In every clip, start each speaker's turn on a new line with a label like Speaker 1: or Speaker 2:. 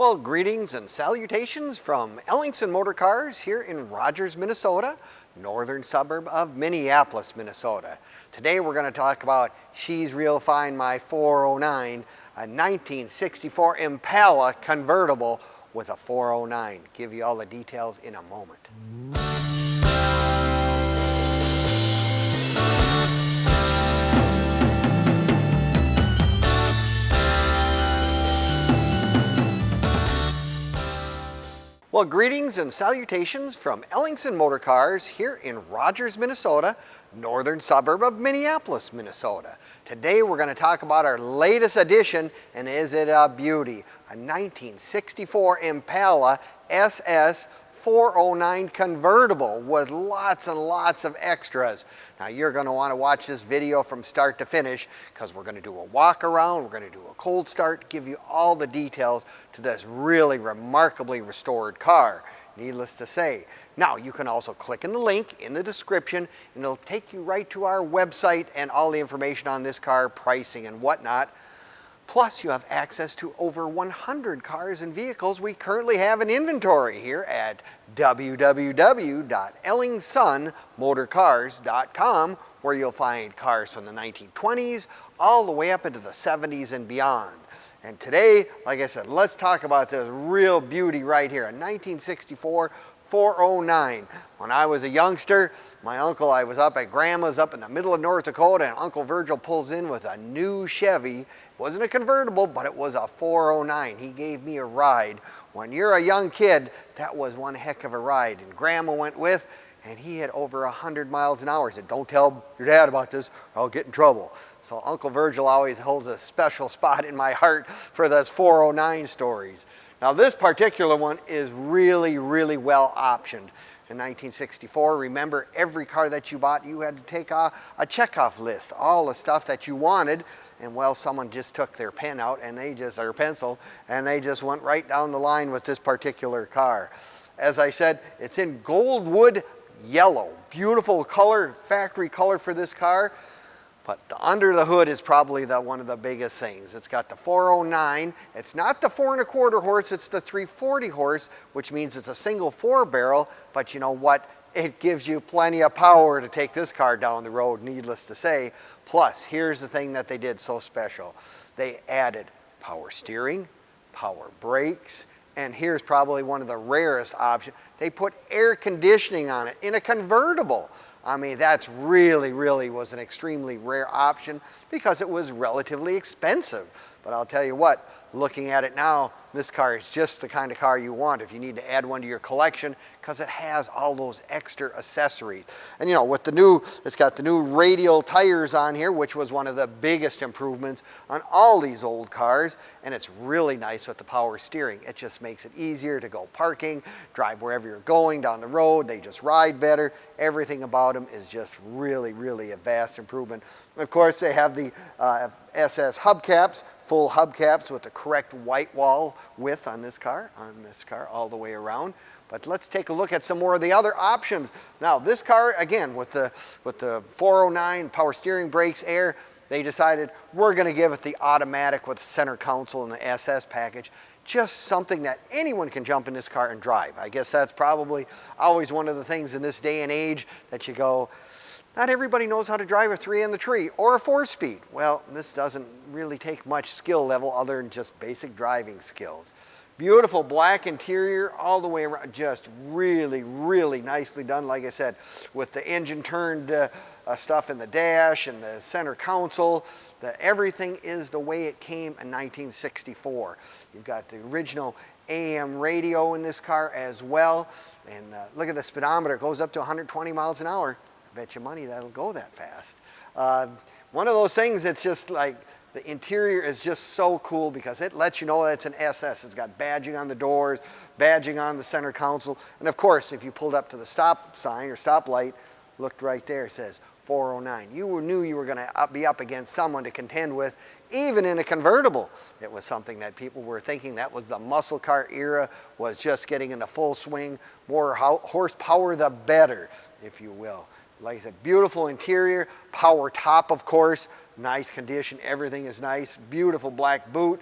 Speaker 1: Well, greetings and salutations from Ellingson Motorcars here in Rogers, Minnesota, northern suburb of Minneapolis, Minnesota. Today we're going to talk about She's Real Fine, My 409, a 1964 Impala convertible with a 409. Give you all the details in a moment. Well, greetings and salutations from Ellingson Motorcars here in Rogers, Minnesota, northern suburb of Minneapolis, Minnesota. Today we're going to talk about our latest addition, and is it a beauty? A 1964 Impala SS 409 convertible with lots and lots of extras. Now you're going to want to watch this video from start to finish because we're going to do a walk around, we're going to do a cold start, give you all the details to this really remarkably restored car, needless to say. Now you can also click in the link in the description and it'll take you right to our website and all the information on this car, pricing and whatnot. Plus, you have access to over 100 cars and vehicles we currently have in inventory here at www.ellingsonmotorcars.com, where you'll find cars from the 1920s all the way up into the 70s and beyond. And today, like I said, let's talk about this real beauty right here, a 1964 409. When I was a youngster, I was up at Grandma's up in the middle of North Dakota, and Uncle Virgil pulls in with a new Chevy. It wasn't a convertible, but it was a 409. He gave me a ride. When you're a young kid, that was one heck of a ride. And Grandma went with, and he had over 100 miles an hour. He said, "Don't tell your dad about this, or I'll get in trouble." So Uncle Virgil always holds a special spot in my heart for those 409 stories. Now this particular one is really, really well optioned. In 1964, remember, every car that you bought, you had to take a checkoff list, all the stuff that you wanted, and well, someone just took their pen out and or pencil, and they just went right down the line with this particular car. As I said, it's in goldwood yellow, beautiful color, factory color for this car. But under the hood is probably one of the biggest things. It's got the 409. It's not the 4 1/4 horse, it's the 340 horse, which means it's a single 4-barrel. But you know what? It gives you plenty of power to take this car down the road, needless to say. Plus, here's the thing that they did so special. They added power steering, power brakes, and here's probably one of the rarest options. They put air conditioning on it in a convertible. I mean, that's really was an extremely rare option because it was relatively expensive. But I'll tell you what, looking at it now, this car is just the kind of car you want if you need to add one to your collection, because it has all those extra accessories. And you know, with it's got the new radial tires on here, which was one of the biggest improvements on all these old cars. And it's really nice with the power steering. It just makes it easier to go parking, drive wherever you're going down the road. They just ride better. Everything about them is just really a vast improvement. Of course, they have the SS hubcaps, full hubcaps with the correct white wall width on this car all the way around. But let's take a look at some more of the other options. Now, this car, again, with the 409 power steering, brakes, air, they decided we're going to give it the automatic with center console and the SS package. Just something that anyone can jump in this car and drive. I guess that's probably always one of the things in this day and age that you go, not everybody knows how to drive a 3 in the tree or a 4-speed. Well, this doesn't really take much skill level other than just basic driving skills. Beautiful black interior all the way around, just really nicely done. Like I said, with the engine turned stuff in the dash and the center console, everything is the way it came in 1964. You've got the original AM radio in this car as well. And look at the speedometer, it goes up to 120 miles an hour. I bet you money that'll go that fast. One of those things that's just like, the interior is just so cool because it lets you know that it's an SS. It's got badging on the doors, badging on the center console. And of course, if you pulled up to the stop sign or stoplight, looked right there, it says 409. You knew you were going to be up against someone to contend with, even in a convertible. It was something that people were thinking that was the muscle car era, was just getting into full swing. More horsepower, the better, if you will. Like I said, beautiful interior, power top, of course, nice condition, everything is nice, beautiful black boot,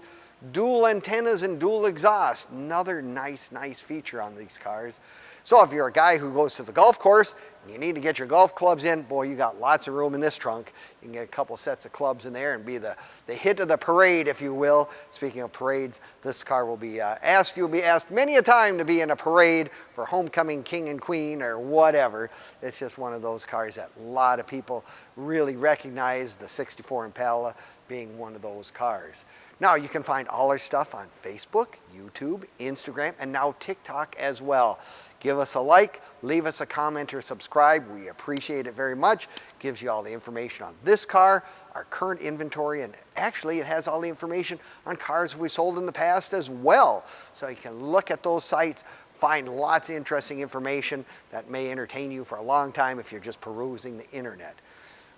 Speaker 1: dual antennas and dual exhaust. Another nice feature on these cars. So if you're a guy who goes to the golf course and you need to get your golf clubs in, boy, you got lots of room in this trunk. You can get a couple sets of clubs in there and be the hit of the parade, if you will. Speaking of parades, this car will be you'll be asked many a time to be in a parade for homecoming king and queen or whatever. It's just one of those cars that a lot of people really recognize, the 64 Impala being one of those cars. Now you can find all our stuff on Facebook, YouTube, Instagram, and now TikTok as well. Give us a like, leave us a comment or subscribe. We appreciate it very much. Gives you all the information on this car, our current inventory, and actually it has all the information on cars we sold in the past as well. So you can look at those sites, find lots of interesting information that may entertain you for a long time if you're just perusing the internet.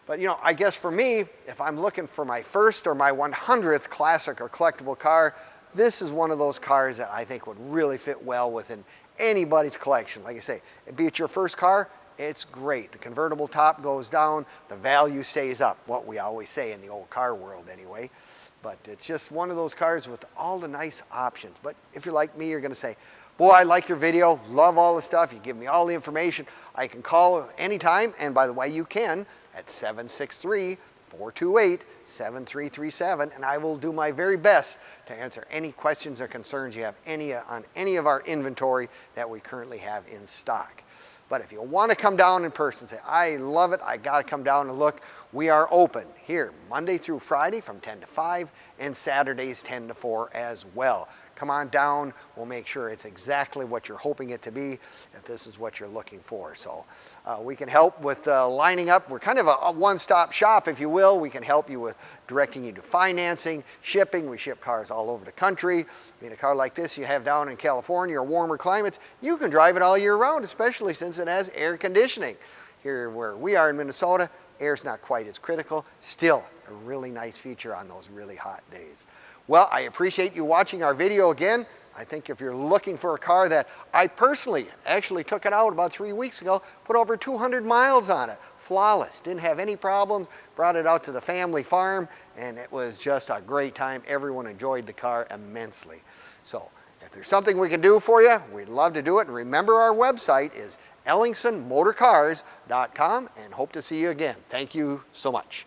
Speaker 1: But you know, I guess for me, if I'm looking for my first or my 100th classic or collectible car, this is one of those cars that I think would really fit well within anybody's collection. Like I say, be it your first car, it's great. The convertible top goes down, the value stays up, what we always say in the old car world anyway. But it's just one of those cars with all the nice options. But if you're like me, you're going to say, boy, I like your video, love all the stuff, you give me all the information. I can call anytime, and by the way, you can at 763-428-7337, and I will do my very best to answer any questions or concerns you have on any of our inventory that we currently have in stock. But if you want to come down in person, say, I love it, I got to come down and look, we are open here Monday through Friday from 10 to 5 and Saturdays 10 to 4 as well. Come on down, we'll make sure it's exactly what you're hoping it to be, if this is what you're looking for. So we can help with lining up. We're kind of a one-stop shop, if you will. We can help you with directing you to financing, shipping. We ship cars all over the country. I mean, a car like this you have down in California or warmer climates, you can drive it all year round, especially since it has air conditioning. Here where we are in Minnesota, air's not quite as critical. Still a really nice feature on those really hot days. Well, I appreciate you watching our video again. I think if you're looking for a car that I personally actually took it out about 3 weeks ago, put over 200 miles on it, flawless, didn't have any problems, brought it out to the family farm, and it was just a great time. Everyone enjoyed the car immensely. So if there's something we can do for you, we'd love to do it. And remember, our website is ellingsonmotorcars.com, and hope to see you again. Thank you so much.